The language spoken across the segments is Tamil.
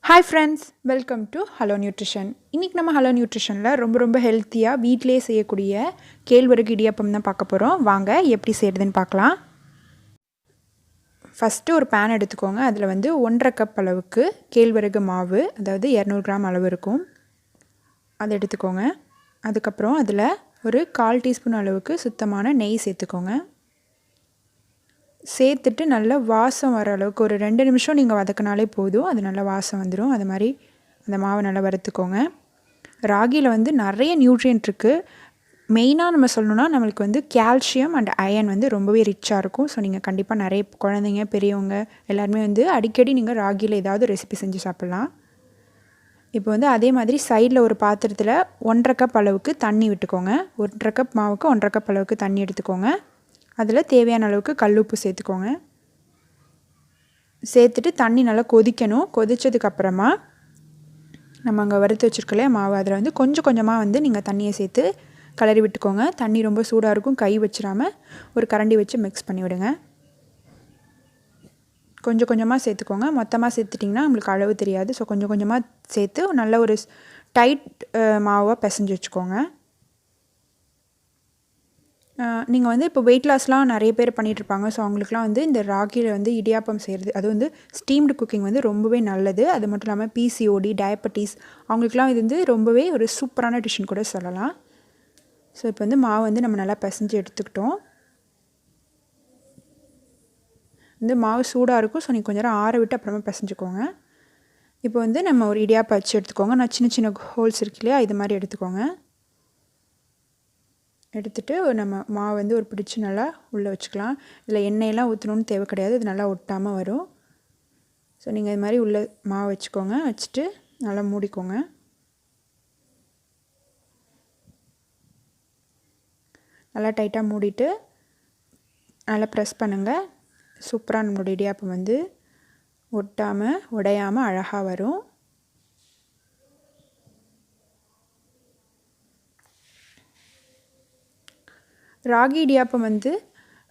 Hi friends, welcome to hello nutrition. இன்றைக்கி நம்ம ஹலோ நியூட்ரிஷனில் ரொம்ப ஹெல்த்தியாக வீட்டிலே செய்யக்கூடிய கேழ்வரகு இடியாப்பம் தான் பார்க்க போகிறோம். வாங்க எப்படி செய்கிறதுன்னு பார்க்கலாம். ஃபஸ்ட்டு ஒரு பேன் எடுத்துக்கோங்க. அதில் 1.5 கப் அளவுக்கு கேழ்வரகு மாவு, அதாவது 200 கிராம் அளவு இருக்கும், அதை எடுத்துக்கோங்க. அதுக்கப்புறம் அதில் ஒரு 1/4 டீஸ்பூன் அளவுக்கு சுத்தமான நெய் சேர்த்துக்கோங்க. சேர்த்துட்டு நல்லா வாசம் வர அளவுக்கு ஒரு 2 நிமிஷம் நீங்கள் வதக்கினாலே போதும். அது நல்லா வாசம் வந்துடும். அது மாதிரி அந்த மாவை நல்லா வறுத்துக்கோங்க. ராகியில் நிறைய நியூட்ரியன்ட் இருக்குது. மெயினாக நம்ம சொல்லணுன்னா நம்மளுக்கு கால்சியம் அண்ட் அயன் ரொம்பவே ரிச்சாக இருக்கும். ஸோ நீங்கள் கண்டிப்பாக நிறைய குழந்தைங்க பெரியவங்க எல்லாருமே அடிக்கடி நீங்கள் ராகியில் ஏதாவது ரெசிபி செஞ்சு சாப்பிட்லாம். இப்போ அதே மாதிரி சைடில் ஒரு பாத்திரத்தில் 1.5 கப் அளவுக்கு தண்ணி விட்டுக்கோங்க. 1.5 கப் மாவுக்கு 1.5 கப் அளவுக்கு தண்ணி எடுத்துக்கோங்க. அதில் தேவையான அளவுக்கு கல்லுப்பு சேர்த்துக்கோங்க. சேர்த்துட்டு தண்ணி நல்லா கொதிக்கணும். கொதித்ததுக்கப்புறமா நம்ம அங்கே வறுத்து வச்சுருக்கலையே மாவு, அதில் கொஞ்சம் கொஞ்சமாக நீங்கள் தண்ணியை சேர்த்து கிளறி விட்டுக்கோங்க. தண்ணி ரொம்ப சூடாக இருக்கும், கை வச்சிடாமல் ஒரு கரண்டி வச்சு மிக்ஸ் பண்ணி விடுங்க. கொஞ்சம் கொஞ்சமாக சேர்த்துக்கோங்க. மொத்தமாக சேர்த்துட்டிங்கன்னா நம்மளுக்கு அளவு தெரியாது. ஸோ கொஞ்சம் கொஞ்சமாக சேர்த்து நல்ல ஒரு டைட் மாவாக பிசைஞ்சு வச்சுக்கோங்க. நீங்கள் இப்போ வெயிட் லாஸ்லாம் நிறைய பேர் பண்ணிகிட்ருப்பாங்க. ஸோ அவங்களுக்குலாம் இந்த ராகியில் இடியாப்பம் செய்கிறது, அது ஸ்டீம்டு குக்கிங் ரொம்பவே நல்லது. அது மட்டும் இல்லாமல் PCOD, டயபெட்டிஸ் அவங்களுக்குலாம் இது ரொம்பவே ஒரு சூப்பரான டிஷ்ஷுன்னு கூட சொல்லலாம். ஸோ இப்போ மாவு நம்ம நல்லா பிசைஞ்சு எடுத்துக்கிட்டோம். மாவு சூடாக இருக்கும். ஸோ நீங்கள் கொஞ்சம் நேரம் ஆற விட்டு அப்புறமா பிசைஞ்சுக்கோங்க. இப்போ நம்ம ஒரு இடியாப்பம் வச்சு எடுத்துக்கோங்க. நான் சின்ன சின்ன ஹோல்ஸ் இருக்கு இல்லையா, இது மாதிரி எடுத்துக்கோங்க. எடுத்துகிட்டு நம்ம மாவு ஒரு பிடிச்சி நல்லா உள்ளே வச்சுக்கலாம். இதில் எண்ணெயெல்லாம் ஊற்றணுன்னு தேவை கிடையாது. இது நல்லா ஒட்டாமல் வரும். ஸோ நீங்கள் இது மாதிரி உள்ளே மாவு வச்சுக்கோங்க. வச்சுட்டு நல்லா மூடிக்கோங்க. நல்லா டைட்டாக மூடிட்டு நல்லா ப்ரெஸ் பண்ணுங்கள். சூப்பராக நம்மளோட இடியாப்பம் ஒட்டாமல் உடையாமல் அழகாக வரும். ராகி இடியாப்பம்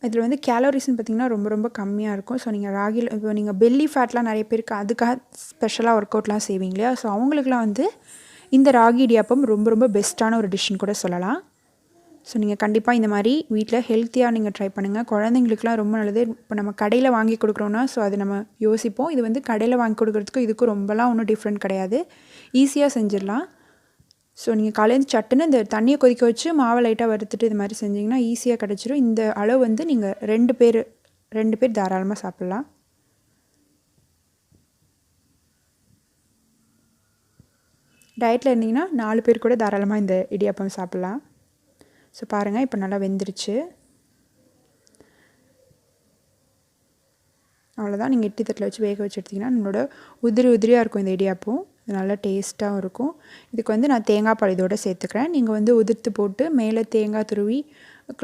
இதில் கேலரிஸ்ன்னு பார்த்திங்கன்னா ரொம்ப கம்மியாக இருக்கும். ஸோ நீங்கள் ராகியில் இப்போ நீங்கள் பெல்லி ஃபேட்லாம் நிறைய பேருக்கு அதுக்காக ஸ்பெஷலாக ஒர்க் அவுட்லாம் செய்வீங்க இல்லையா, ஸோ அவங்களுக்குலாம் இந்த ராகி இடியாப்பம் ரொம்ப பெஸ்ட்டான ஒரு டிஷ்ஷுன்னு கூட சொல்லலாம். ஸோ நீங்கள் கண்டிப்பாக இந்த மாதிரி வீட்டில் ஹெல்த்தியாக நீங்கள் ட்ரை பண்ணுங்கள். குழந்தைங்களுக்குலாம் ரொம்ப நல்லது. இப்போ நம்ம கடையில் வாங்கி கொடுக்குறோன்னா ஸோ அது நம்ம யோசிப்போம். இது கடையில் வாங்கி கொடுக்குறதுக்கும் இதுக்கும் ரொம்பலாம் ஒன்றும் டிஃப்ரெண்ட் கிடையாது. ஈஸியாக செஞ்சிடலாம். ஸோ நீங்கள் காலையில் சட்டுன்னு இந்த தண்ணியை கொதிக்க வச்சு மாவை லைட்டாக வறுத்துட்டு இது மாதிரி செஞ்சிங்கன்னா ஈஸியாக கிடச்சிரும். இந்த அளவு நீங்கள் 2 பேர் தாராளமாக சாப்பிட்லாம். டயட்டில் இருந்தீங்கன்னா 4 பேர் கூட தாராளமாக இந்த இடியாப்பம் சாப்பிட்லாம். ஸோ பாருங்கள், இப்போ நல்லா வெந்துருச்சு. அவ்வளோதான். நீங்கள் இட்லி தட்டில் வச்சு வேக வச்சு எடுத்திங்கன்னா நம்மளோட உதிரியாக இருக்கும் இந்த இடியாப்பம். இது நல்லா டேஸ்ட்டாகவும் இருக்கும். இதுக்கு நான் தேங்காய் பால் இதோடு சேர்த்துக்கிறேன். நீங்கள் உதிர்த்து போட்டு மேலே தேங்காய் துருவி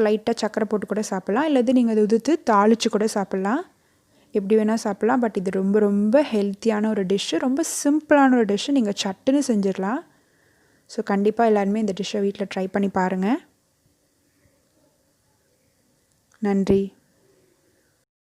லைட்டாக சக்கரை போட்டு கூட சாப்பிட்லாம். இல்லது நீங்கள் அதை உதிர்த்து தாளித்து கூட சாப்பிட்லாம். எப்படி வேணால் சாப்பிட்லாம். பட் இது ரொம்ப ஹெல்த்தியான ஒரு டிஷ்ஷு, ரொம்ப சிம்பிளான ஒரு டிஷ்ஷு. நீங்கள் சட்டுன்னு செஞ்சிடலாம். ஸோ கண்டிப்பாக எல்லாருமே இந்த டிஷ்ஷை வீட்டில் ட்ரை பண்ணி பாருங்கள். நன்றி.